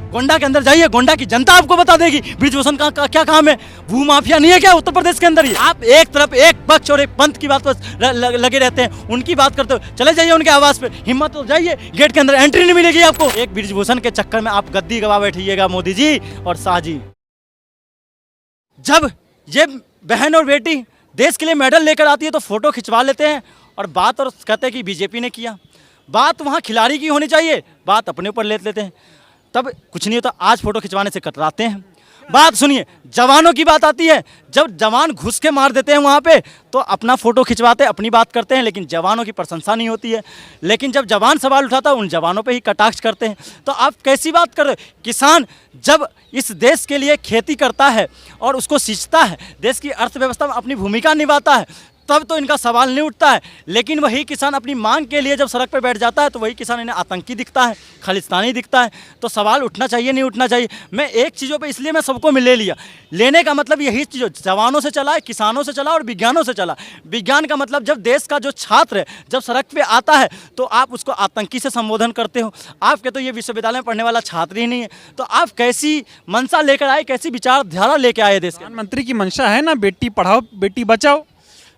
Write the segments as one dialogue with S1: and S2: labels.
S1: गोंडा के अंदर जाइए, गोंडा की जनता आपको बता देगी ब्रिजभूषण का क्या काम है। भू माफिया नहीं है क्या उत्तर प्रदेश के अंदर ही? आप एक तरफ एक पक्ष और एक पंथ की बात पर लगे रहते हैं, उनकी बात करते हो। चले जाइए उनके आवास पे, हिम्मत हो जाइए, गेट के अंदर एंट्री नहीं मिलेगी आपको। एक ब्रिजभूषण के चक्कर में आप गद्दी गवा बैठिएगा मोदी जी और शाह जी। जब ये बहन और बेटी देश के लिए मेडल लेकर आती है तो फोटो खिंचवा लेते हैं और बात और कहते हैं कि बीजेपी ने किया। बात वहाँ खिलाड़ी की होनी चाहिए, बात अपने ऊपर ले लेते हैं। तब कुछ नहीं होता, आज फोटो खिंचवाने से कतराते हैं। बात सुनिए, जवानों की बात आती है, जब जवान घुस के मार देते हैं वहाँ पे तो अपना फोटो खिंचवाते हैं, अपनी बात करते हैं, लेकिन जवानों की प्रशंसा नहीं होती है। लेकिन जब जवान सवाल उठाता है उन जवानों पे ही कटाक्ष करते हैं। तो आप कैसी बात कर रहे हो? किसान जब इस देश के लिए खेती करता है और उसको सींचता है, देश की अर्थव्यवस्था में अपनी भूमिका निभाता है, तब तो इनका सवाल नहीं उठता है। लेकिन वही किसान अपनी मांग के लिए जब सड़क पर बैठ जाता है तो वही किसान इन्हें आतंकी दिखता है, खालिस्तानी दिखता है। तो सवाल उठना चाहिए, नहीं उठना चाहिए। मैं एक चीज़ों पे इसलिए मैं सबको ले लिया, लेने का मतलब यही चीज़ जवानों से चला है, किसानों से चला और विज्ञानों से चला। विज्ञान का मतलब जब देश का जो छात्र है जब सड़क पर आता है तो आप उसको आतंकी से संबोधन करते हो। आपके तो ये विश्वविद्यालय में पढ़ने वाला छात्र ही नहीं है, तो आप कैसी मंशा लेकर आए, कैसी विचारधारा लेकर आए देश के?
S2: प्रधानमंत्री की मंशा है ना, बेटी पढ़ाओ बेटी बचाओ।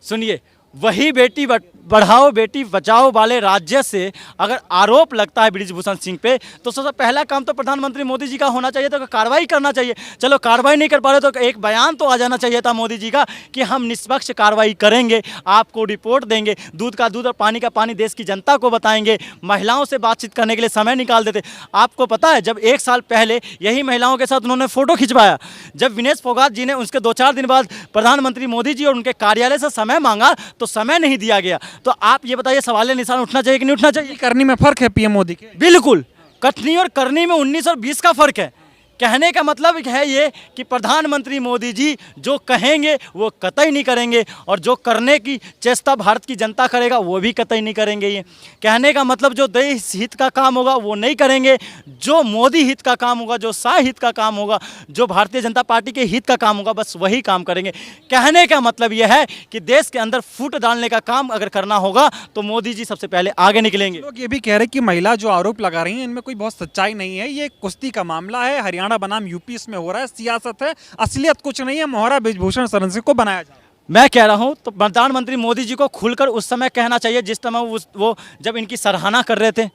S1: सुनिए, वही बेटी बढ़ाओ बेटी बचाओ वाले राज्य से अगर आरोप लगता है ब्रिजभूषण सिंह पे तो सबसे पहला काम तो प्रधानमंत्री मोदी जी का होना चाहिए, तो कार्रवाई करना चाहिए। चलो कार्रवाई नहीं कर पा रहे तो एक बयान तो आ जाना चाहिए था मोदी जी का कि हम निष्पक्ष कार्रवाई करेंगे, आपको रिपोर्ट देंगे, दूध का दूध और पानी का पानी देश की जनता को बताएंगे। महिलाओं से बातचीत करने के लिए समय निकाल देते। आपको पता है जब 1 साल पहले यही महिलाओं के साथ उन्होंने फ़ोटो खिंचवाया, जब विनेश फोगाट जी ने उसके 2-4 दिन बाद प्रधानमंत्री मोदी जी और उनके कार्यालय से समय मांगा तो समय नहीं दिया गया। तो आप ये बताइए सवाल निशान उठना चाहिए कि नहीं उठना चाहिए?
S2: करनी में फर्क है पीएम मोदी के।
S1: बिल्कुल, कथनी और करनी में 19 और 20 का फर्क है। कहने का मतलब है ये कि प्रधानमंत्री मोदी जी जो कहेंगे वो कतई नहीं करेंगे और जो करने की चेष्टा भारत की जनता करेगा वो भी कतई नहीं करेंगे। ये कहने का मतलब जो देश हित का काम होगा वो नहीं करेंगे, जो मोदी हित का काम होगा, जो शाह हित का काम होगा, जो भारतीय जनता पार्टी के हित का काम होगा बस वही काम करेंगे। कहने का मतलब ये है कि देश के अंदर फूट डालने का काम अगर करना होगा तो मोदी जी सबसे पहले आगे निकलेंगे।
S2: लोग ये भी कह रहे हैं कि महिला जो आरोप लगा रही हैं इनमें कोई बहुत सच्चाई नहीं है, ये कुश्ती का मामला है, हरियाणा बनाम यूपी इसमें हो रहा है, सियासत है, असलियत कुछ नहीं है, मोहरा ब्रिजभूषण शरण सिंह को बनाया जाए।
S1: मैं कह रहा हूं तो प्रधानमंत्री मोदी जी को खुलकर उस समय कहना चाहिए जिस समय वो जब इनकी सराहना कर रहे थे,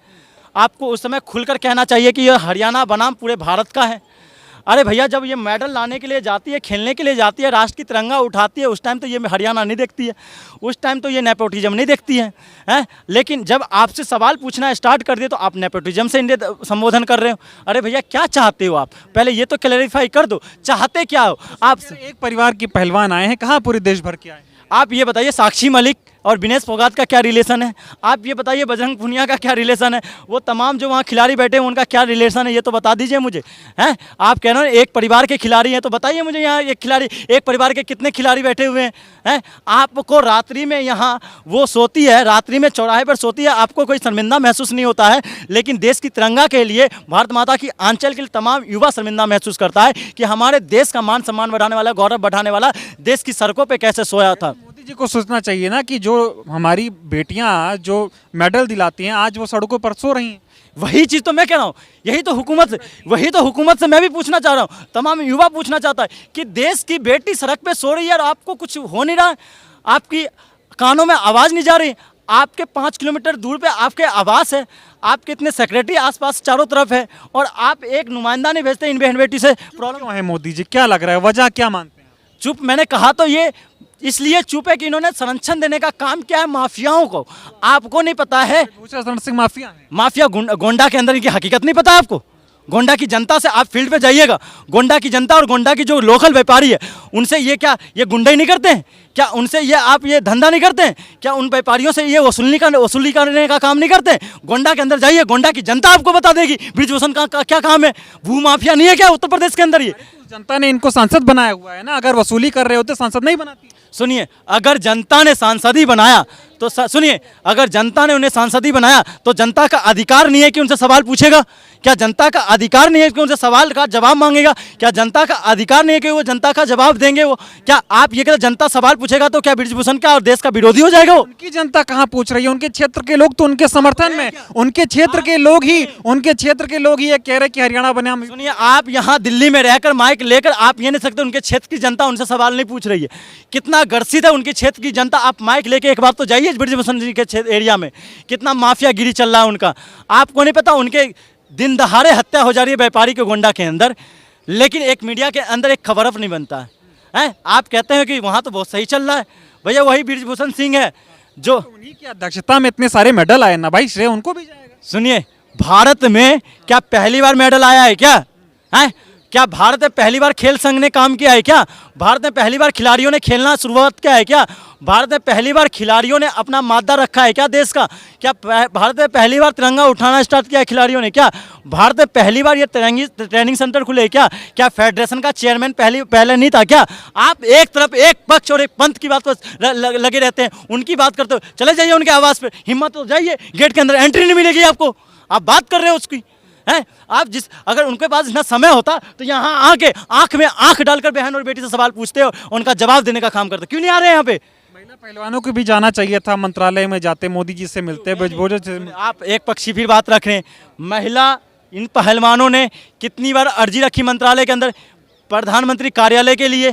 S1: आपको उस समय खुलकर कहना चाहिए कि यह हरियाणा बनाम पूरे भारत का है। अरे भैया जब ये मेडल लाने के लिए जाती है, खेलने के लिए जाती है, राष्ट्र की तिरंगा उठाती है, उस टाइम तो ये हरियाणा नहीं देखती है, उस टाइम तो ये नेपोटिज्म नहीं देखती है, हैं? लेकिन जब आपसे सवाल पूछना स्टार्ट कर दिए तो आप नेपोटिज्म से इन्हें संबोधन कर रहे हो। अरे भैया क्या चाहते हो आप? पहले ये तो क्लैरिफाई कर दो, चाहते क्या हो आप?
S2: एक परिवार के पहलवान आए हैं, कहाँ पूरे देश भर के आए हैं?
S1: आप ये बताइए साक्षी मलिक और विनेश फोगाट का क्या रिलेशन है? आप ये बताइए बजरंग पुनिया का क्या रिलेशन है? वो तमाम जो वहाँ खिलाड़ी बैठे हैं उनका क्या रिलेशन है ये तो बता दीजिए मुझे, हैं? आप कह रहे हो एक परिवार के खिलाड़ी हैं तो बताइए मुझे यहाँ एक परिवार के कितने खिलाड़ी बैठे हुए हैं? आपको रात्रि में यहाँ वो सोती है, रात्रि में चौराहे पर सोती है, आपको कोई शर्मिंदा महसूस नहीं होता है, लेकिन देश की तिरंगा के लिए, भारत माता की आंचल के लिए तमाम युवा शर्मिंदा महसूस करता है कि हमारे देश का मान सम्मान बढ़ाने वाला, गौरव बढ़ाने वाला देश की सड़कों पर कैसे सोया था।
S2: मोदी जी को सोचना चाहिए ना कि जो हमारी बेटियां जो मेडल दिलाती हैं आज वो सड़कों पर सो रही हैं।
S1: वही चीज़ तो मैं कह रहा हूँ, वही तो हुकूमत से मैं भी पूछना चाह रहा हूँ, तमाम युवा पूछना चाहता है कि देश की बेटी सड़क पे सो रही है और आपको कुछ हो नहीं रहा है, आपकी कानों में आवाज़ नहीं जा रही, आपके 5 किलोमीटर दूर पे आपके आवास है, आपके इतने सेक्रेटरी आसपास चारों तरफ है और आप एक नुमाइंदा नहीं भेजते इन बहन बेटी से। प्रॉब्लम
S2: क्यों है मोदी जी, क्या लग रहा है, वजह क्या मानते हैं?
S1: चुप, मैंने कहा तो ये इसलिए चुप है कि इन्होंने संरक्षण देने का काम किया है माफियाओं को। आपको नहीं पता है
S2: शरण सिंह माफिया है?
S1: माफिया गोंडा के अंदर इनकी हकीकत नहीं पता है आपको? गोंडा की जनता से आप फील्ड पे जाइएगा, गोंडा की जनता और गोंडा की जो लोकल व्यापारी है उनसे ये क्या ये गुंडाई नहीं करते हैं क्या? उनसे ये आप ये धंधा नहीं करते हैं क्या? उन व्यापारियों से ये वसूली करने का काम नहीं करते हैं? गोंडा के अंदर जाइए, गोंडा की जनता आपको बता देगी ब्रिजभूषण का क्या काम है। भू माफिया नहीं है क्या उत्तर प्रदेश के अंदर? ये
S2: जनता ने इनको सांसद बनाया हुआ है ना, अगर वसूली कर रहे होते सांसद नहीं बनाती।
S1: सुनिए, अगर जनता ने सांसद ही बनाया तो सुनिए, अगर जनता ने उन्हें सांसद ही बनाया तो जनता का अधिकार नहीं है कि उनसे सवाल पूछेगा? क्या जनता का अधिकार नहीं है कि उनसे सवाल का जवाब मांगेगा? क्या जनता का अधिकार नहीं है कि वो जनता का जवाब देंगे? वो क्या आप ये कहते जनता सवाल पूछेगा तो क्या ब्रिजभूषण का और देश का विरोधी हो जाएगा वो?
S2: उनकी जनता कहाँ पूछ रही है? उनके क्षेत्र के लोग तो उनके समर्थन में, उनके क्षेत्र के लोग ही ये कह रहे कि हरियाणा बना।
S1: सुनिए, आप यहाँ दिल्ली में रहकर माइक लेकर आप ये नहीं सकते उनके क्षेत्र की जनता उनसे सवाल नहीं पूछ रही है। कितना ग्रसित है उनके क्षेत्र की जनता। आप माइक लेके एक बार तो जाइए ब्रिजभूषण जी के एरिया में, कितना माफियागिरी चल रहा है उनका। आपको नहीं पता उनके दिन दहाड़े हत्या हो जा रही है व्यापारी के गोंडा के अंदर, लेकिन एक मीडिया के अंदर एक खबरफ नहीं बनता है। आप कहते हैं कि वहाँ तो बहुत सही चल रहा है। भैया वही ब्रिजभूषण सिंह है जो
S2: उन्हीं की अध्यक्षता में इतने सारे मेडल आए ना भाई, श्रेय उनको भी जाएगा।
S1: सुनिए, भारत में क्या पहली बार मेडल आया है क्या? है क्या भारत में पहली बार खेल संघ ने काम किया है क्या? भारत में पहली बार खिलाड़ियों ने खेलना शुरुआत किया है क्या? भारत में पहली बार खिलाड़ियों ने अपना मादा रखा है क्या देश का? क्या भारत में पहली बार तिरंगा उठाना स्टार्ट किया है खिलाड़ियों ने क्या? भारत में पहली बार ये ट्रेनिंग सेंटर खुले क्या? क्या फेडरेशन का चेयरमैन पहले नहीं था क्या? आप एक तरफ एक पक्ष और एक पंथ की बात पर लगे रहते हैं, उनकी बात करते हो। चले जाइए उनके आवाज़ पे, हिम्मत तो जाइए, गेट के अंदर एंट्री नहीं मिलेगी आपको। आप बात कर रहे हो उसकी है? आप अगर उनके पास इतना समय होता तो यहाँ आके आंख में आंख डालकर बहन और बेटी से सवाल पूछते हो, उनका जवाब देने का काम करते। क्यों नहीं आ रहे यहाँ पे?
S2: महिला पहलवानों को भी जाना चाहिए था, मंत्रालय में जाते, मोदी जी से मिलते, ब्रिजभूषण से।
S1: आप एक पक्षी फिर बात रख रहे हैं। महिला इन पहलवानों ने कितनी बार अर्जी रखी मंत्रालय के अंदर, प्रधानमंत्री कार्यालय के लिए,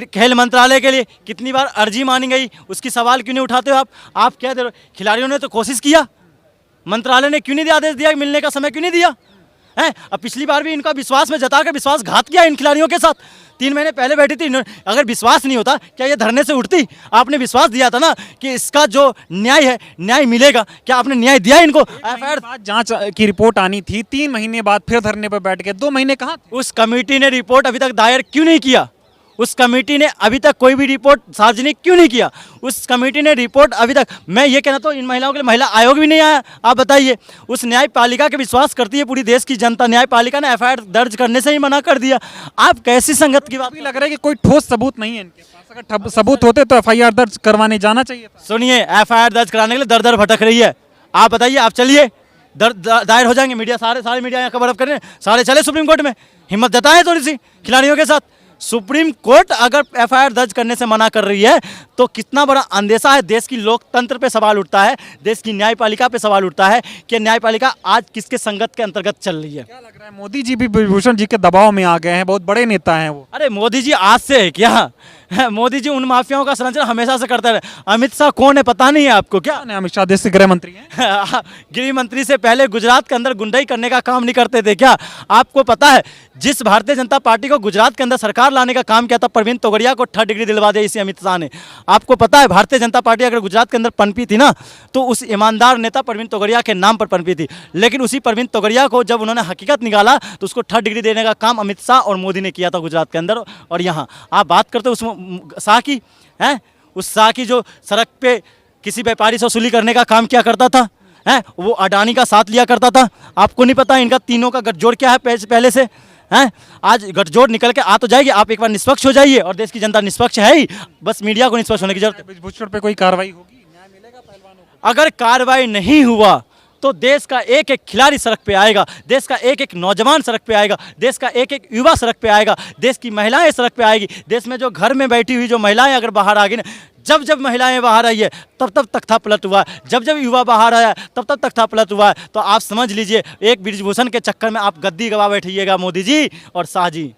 S1: खेल मंत्रालय के लिए कितनी बार अर्जी मानी गई, उसकी सवाल क्यों नहीं उठाते हो आप कह दे रहे हो। खिलाड़ियों ने तो कोशिश किया, मंत्रालय ने क्यों नहीं आदेश दिया, मिलने का समय क्यों नहीं दिया है? अब पिछली बार भी इनका विश्वास में जताकर विश्वासघात किया इन खिलाड़ियों के साथ। 3 महीने पहले बैठी थी, अगर विश्वास नहीं होता क्या ये धरने से उठती? आपने विश्वास दिया था ना कि इसका जो न्याय है न्याय मिलेगा, क्या आपने न्याय दिया इनको?
S2: एफआईआर बाद जांच की रिपोर्ट आनी थी, 3 महीने बाद फिर धरने पर बैठ गए, 2 महीने कहाँ थे?
S1: उस कमेटी ने रिपोर्ट अभी तक दायर क्यों नहीं किया? उस कमेटी ने अभी तक कोई भी रिपोर्ट सार्वजनिक क्यों नहीं किया? उस कमेटी ने रिपोर्ट अभी तक, मैं ये कहना तो इन महिलाओं के लिए महिला आयोग भी नहीं आया। आप बताइए, उस न्यायपालिका के विश्वास करती है पूरी देश की जनता, न्यायपालिका ने एफआईआर दर्ज करने से ही मना कर दिया। आप कैसी संगत की बात?
S2: भी लग रहा है कि कोई ठोस सबूत नहीं है इनके पास। अगर सबूत होते तो एफआईआर दर्ज करवाने जाना चाहिए था।
S1: सुनिए, एफआईआर दर्ज कराने के लिए दर दर भटक रही है। आप बताइए, आप चलिए, दायर हो जाएंगे। मीडिया सारे मीडिया यहाँ कवर अप कर रहे हैं, सारे चले सुप्रीम कोर्ट में, हिम्मत जताएं थोड़ी सी खिलाड़ियों के साथ। सुप्रीम कोर्ट अगर एफआईआर दर्ज करने से मना कर रही है तो कितना बड़ा अंदेशा है। देश की लोकतंत्र पे सवाल उठता है, देश की न्यायपालिका पे सवाल उठता है कि न्यायपालिका आज किसके संगत के अंतर्गत चल रही है।
S2: क्या लग रहा है, मोदी जी भी ब्रिजभूषण जी के दबाव में आ गए हैं? बहुत बड़े नेता हैं वो।
S1: अरे मोदी जी आज से है क्या? मोदी जी उन माफियाओं का संरक्षण हमेशा से करते रहे। अमित शाह कौन है पता नहीं है आपको क्या?
S2: अमित शाह देश के गृह मंत्री हैं।
S1: गृह मंत्री से पहले गुजरात के अंदर गुंडाई करने का काम नहीं करते थे क्या? आपको पता है, जिस भारतीय जनता पार्टी को गुजरात के अंदर सरकार लाने का काम किया था, प्रवीण तोगड़िया को 3rd डिग्री दिलवा दी इसी अमित शाह ने। आपको पता है, भारतीय जनता पार्टी अगर गुजरात के अंदर पनपी थी ना तो उस ईमानदार नेता प्रवीण तोगड़िया के नाम पर पनपी थी। लेकिन उसी प्रवीण तोगड़िया को जब उन्होंने हकीकत निकाला तो उसको 3rd डिग्री देने का काम अमित शाह और मोदी ने किया था गुजरात के अंदर। और यहाँ आप बात करते हो उस शाह की, है उस शाह की जो सड़क पे किसी व्यापारी से वसूली करने का काम किया करता था, है वो अडानी का साथ लिया करता था। आपको नहीं पता इनका तीनों का गठजोड़ क्या है पहले से? हैं आज गठजोड़ निकल के आ तो जाएगी। आप एक बार निष्पक्ष हो जाइए, और देश की जनता निष्पक्ष है ही, बस मीडिया को निष्पक्ष होने की जरूरत है।
S2: ब्रिजभूषण पे कोई कार्रवाई होगी, न्याय मिलेगा पहलवानों को?
S1: अगर कार्रवाई नहीं हुआ तो देश का एक एक खिलाड़ी सड़क पे आएगा, देश का एक एक नौजवान सड़क पे आएगा, देश का एक एक युवा सड़क पे आएगा, देश की महिलाएं सड़क पे आएगी। देश में जो घर में बैठी हुई जो महिलाएं अगर बाहर आ गई ना, जब महिलाएं बाहर आई है तब तख्ता पलट हुआ है, जब युवा बाहर आया तब तख्ता पलट हुआ है। तो आप समझ लीजिए, एक ब्रिजभूषण के चक्कर में आप गद्दी गवा बैठिएगा मोदी जी और शाह जी।